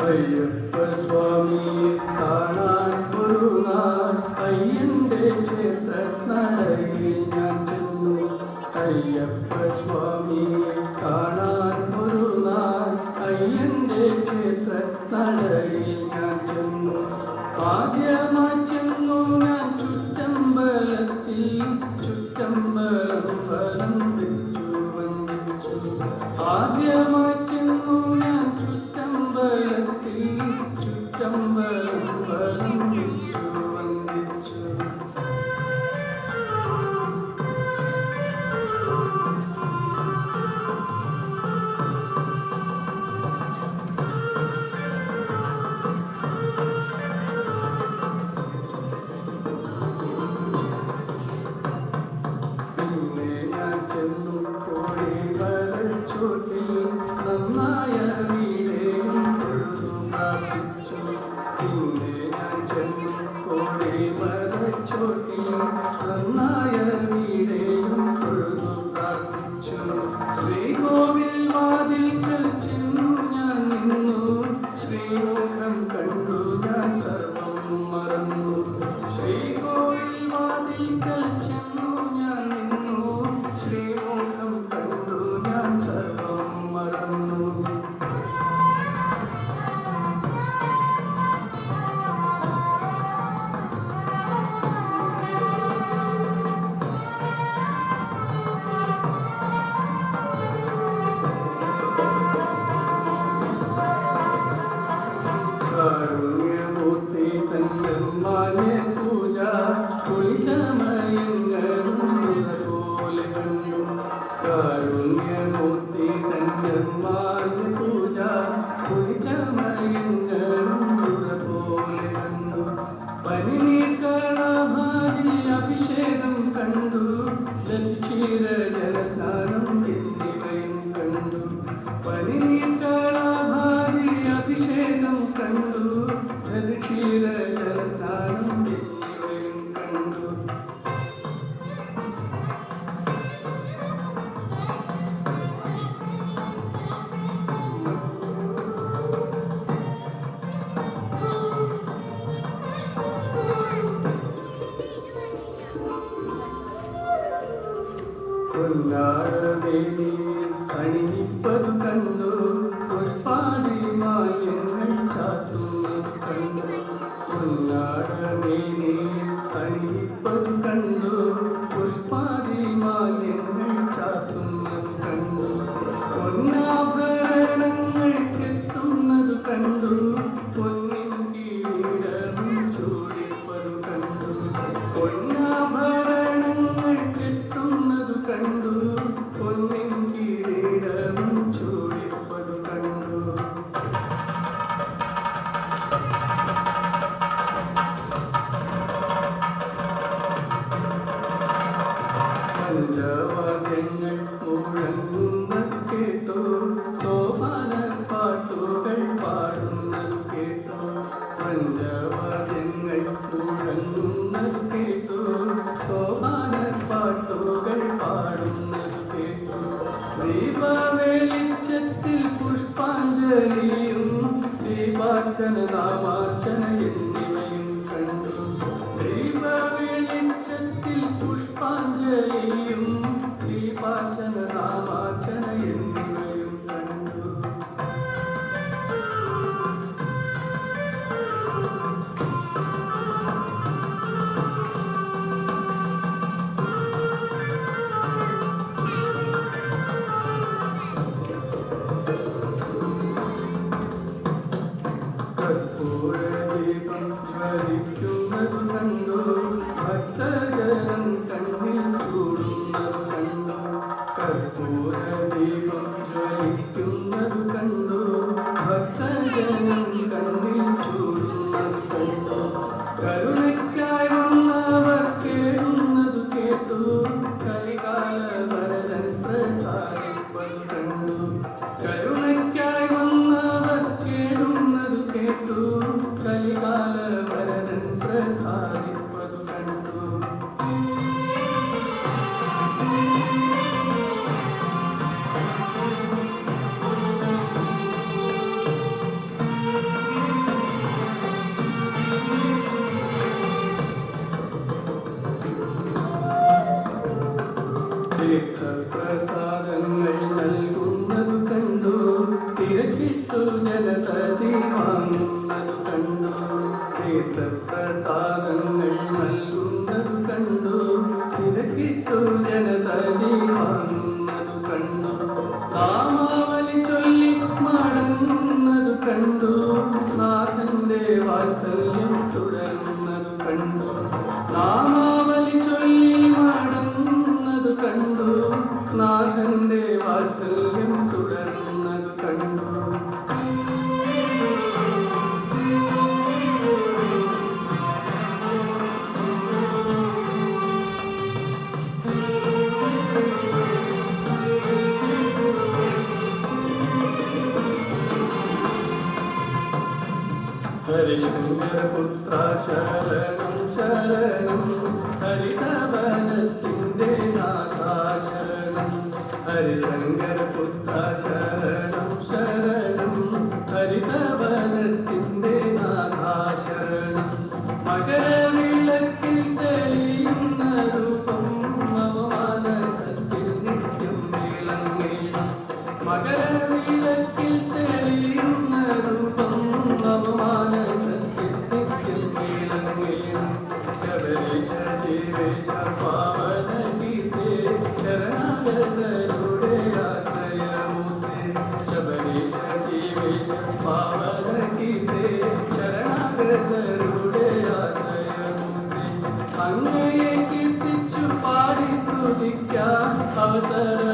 അയ്യപ്പ സ്വാമിയെ കാണാൻ ഒരു നാൾ അയ്യന്റെ ക്ഷേത്രനടയിൽ ഞാൻ ചെന്നു. അയ്യപ്പ സ്വാമിയെ കാണാൻ ഒരു നാൾ അയ്യന്റെ ക്ഷേത്രനടയിൽ ഞാൻ ചെന്നു. ആദ്യമായി ചെന്നു ഞാൻ ചുറ്റമ്പലത്തിൽ. ചുറ്റമ്പലം വലം തെറ്റു വന്ദിച്ചു. ആദ്യമായി ചെന്നു ഞാൻ ചുറ്റമ്പലത്തിൽ. ചുറ്റമ്പലം വലം തെറ്റു വന്ദിച്ചു. നന്നായ വീടേയും തൊഴുതു പ്രാർത്ഥിച്ചു. പിന്നെ ഞാൻ ചെന്നു കോടിമരച്ചോട്ടിൽ. നന്നായ വീടേയും തൊഴുതു പ്രാർത്ഥിച്ചു. ശ്രീകോവിൽ വാതിൽക്കൽ ചെന്നു ഞാൻ നിന്നു. ശ്രീമുഖം കണ്ടു ഞാൻ സർവം മറന്നു. ശ്രീകോവിൽ വാതിൽക്കൽ ചെന്നു ഞാൻ നിന്നു. ശ്രീമുഖം കണ്ടു ഞാൻ സർവം മറന്നു. കാരുണ്യമൂർത്തി തന്നമ്മാനെ പൂജ കുളിച്ചമയങ്ങളും പോലെ കണ്ടു. കാരുണ്യമൂർത്തി തന്നമ്മാനെ പൂജ കുളിച്ചമയങ്ങളും പോലെ കണ്ടു. പനിനീർ കളഭാരി അഭിഷേകം കണ്ടു. ക്ഷീര ജലസ്നാനം എന്നിവയും കണ്ടു. പനിനീർ കളഭാരി അഭിഷേകം കണ്ടു. ക്ഷീര ജലസ്നാനം എന്നിവയും കണ്ടു. പൊന്നാരവേലി അണിയിപ്പതു കണ്ടു. പുഷ്പാദിമാല്യങ്ങൾ ചാത്തുന്നത് കണ്ടു. പൊന്നാരവേലി അണിയിപ്പതു കണ്ടു. പുഷ്പാദിമാല്യങ്ങൾ ചാത്തുന്നത് കണ്ടു. പൊന്നാഭരണങ്ങൾ കെട്ടുന്നത് കണ്ടു. പൊന്നിൻ കിരീടം ചൂടിപ്പതു കണ്ടു. പൊന്നാഭരണങ്ങൾ കെട്ടുന്നത് കണ്ടു. പൊന്നിൻ കിരീടം ചൂടിപ്പതു കണ്ടു. പഞ്ചവാദ്യങ്ങൾ മുഴങ്ങുന്നത് കേട്ടു. സോപാന പാട്ടുകൾ പാടുന്നത് കേട്ടു. പഞ്ചവാദ്യങ്ങൾ മുഴങ്ങുന്നത് കേട്ടു. സോപാന പാട്ടുകൾ പാടുന്നത് കേട്ടു. ദീപവെളിച്ചത്തിൽ പുഷ്പാഞ്ജലിയും ദീപാർച്ചന നാമാർച്ചന എന്നിവയും കണ്ടു. ദീപവെളിച്ചത്തിൽ പുഷ്പാഞ്ജലിയും ദീപാർച്ചന നാമാർച്ചന എന്നിവയും കണ്ടു. കർപ്പൂരദീപം തിരക്കിട്ടു ജനതതി വാങ്ങുന്നതു കണ്ടു. തീർത്ഥപ്രസാദങ്ങൾ നൽകുന്നതു കണ്ടു. തിരക്കിട്ടു ജനതതി വാങ്ങുന്നതു കണ്ടു. നാമാവലി ചൊല്ലി മടങ്ങുന്നതു കണ്ടു. നാഥന്റെ വാത്സല്യം തുടരുന്നതു കണ്ടു. നാമാവലി ചൊല്ലി മടങ്ങുന്നതു കണ്ടു. നാഥന്റെ വാത്സല്യം തുടരുന്നതു കണ്ടു. ഹരിശങ്കരപുത്ര ശരണം ശരണം. ഹരിതവനത്തിൻ്റെ നാഥ ശരണം. ഹരിശങ്കരപുത്ര ശരണം ശരണം. ഹരിതവനത്തിൻ്റെ നാഥ ശരണം. മകരവിളക്കിൽ തെളിയുന്ന രൂപം മനസത്തിൽ നിത്യം വിളങ്ങേണം. മകരവിളക്കിൽ തെളിയുന്ന രൂപം ശബരീശ ജീവേശ പാവന ഗീതേ ശരണാഗതരുടെ ആശ്രയമൂർത്തേ. ശബരീശ ജീവേശ പാവന ഗീതേ ശരണാഗതരുടെ ആശ്രയമൂർത്തേ. അങ്ങയെ കീർത്തിച്ചു പാടി സ്തുതിക്കാൻ അവസരം